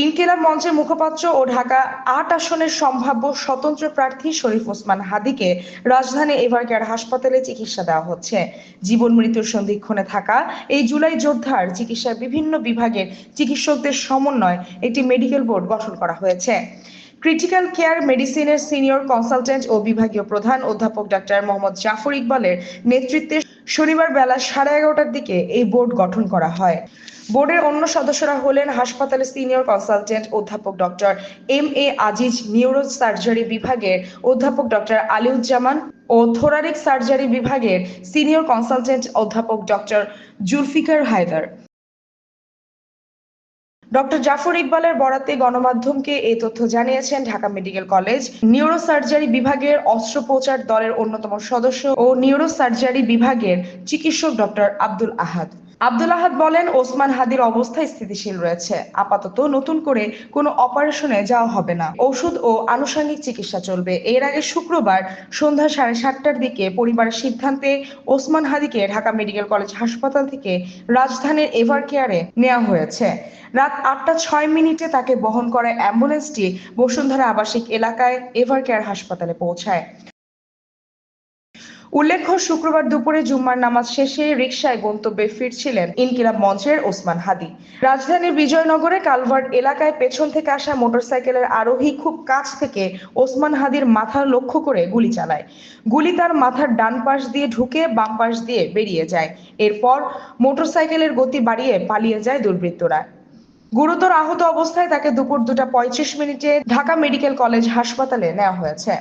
ইনকিলাব মঞ্চের মুখপাত্র ও ঢাকা ৮ আসনের সম্ভাব্য স্বতন্ত্র প্রার্থী শরীফ ওসমান হাদিকে রাজধানী এভারকেয়ার হাসপাতালে চিকিৎসা দেওয়া হচ্ছে। জীবন মৃত্যুর সন্ধিক্ষণে থাকা এই জুলাই যোদ্ধার চিকিৎসার বিভিন্ন বিভাগের চিকিৎসকদের সমন্বয়ে একটি মেডিকেল বোর্ড গঠন করা হয়েছে। ক্রিটিক্যাল কেয়ার মেডিসিনের সিনিয়র কনসালটেন্ট ও বিভাগীয় প্রধান অধ্যাপক ডাক্তার মোহাম্মদ জাফর ইকবালের নেতৃত্বে শনিবার বেলা 11:30টার দিকে এই বোর্ড গঠন করা হয়। বোর্ডের অন্য সদস্যরা হলেন হাসপাতালের সিনিয়র কনসালটেন্ট অধ্যাপক doctor M A. Aziz, neuro surgery বিভাগের অধ্যাপক ডক্টর আলিউজ্জামান ও থোরারিক সার্জারি বিভাগের সিনিয়র কনসালটেন্ট অধ্যাপক ডক্টর জুলফিকার হায়দার। ডক্টর জাফর ইকবালের বরাতে গণমাধ্যমকে এই তথ্য জানিয়েছেন Dhaka medical college neuro surgery বিভাগের অস্ত্রোপচার দলের অন্যতম সদস্য ও নিউরো সার্জারি বিভাগের চিকিৎসক ডক্টর আব্দুল আহাদ। আব্দুল আহাদ বলেন, ওসমান হাদির অবস্থা স্থিতিশীল রয়েছে। আপাতত নতুন করে কোনো অপারেশনে যাওয়া হবে না। ওষুধ ও আনুষঙ্গিক চিকিৎসা চলবে। এর আগে শুক্রবার সন্ধ্যা 7:30টার দিকে পরিবারের সিদ্ধান্তে ওসমান হাদিকে ঢাকা মেডিকেল কলেজ হাসপাতাল থেকে রাজধানীর এভারকেয়ারে নেওয়া হয়েছে। রাত 8টা 6 মিনিটে তাকে বহন করা অ্যাম্বুলেন্সটি বসুন্ধরা আবাসিক এলাকায় এভারকেয়ার হাসপাতালে পৌঁছায়। উল্লেখ্য, শুক্রবার দুপুরে জুম্মার নামাজ শেষে রিকশায় গন্তব্যে ফিরছিলেন ইনকিলাব মঞ্চের ওসমান হাদি। রাজধানীর বিজয়নগরে কালভার্ট এলাকায় পেছন থেকে আসা মোটরসাইকেলের আরোহী খুব কাছ থেকে ওসমান হাদির মাথা লক্ষ্য করে গুলি চালায়। গুলি তার মাথার ডান পাশ দিয়ে ঢুকে বাম পাশ দিয়ে বেরিয়ে যায়। এরপর মোটরসাইকেলের গতি বাড়িয়ে পালিয়ে যায় দুর্বৃত্তরা। গুরুতর আহত অবস্থায় তাকে দুপুর 2টা 35 মিনিটে ঢাকা মেডিকেল কলেজ হাসপাতালে নেওয়া হয়েছে।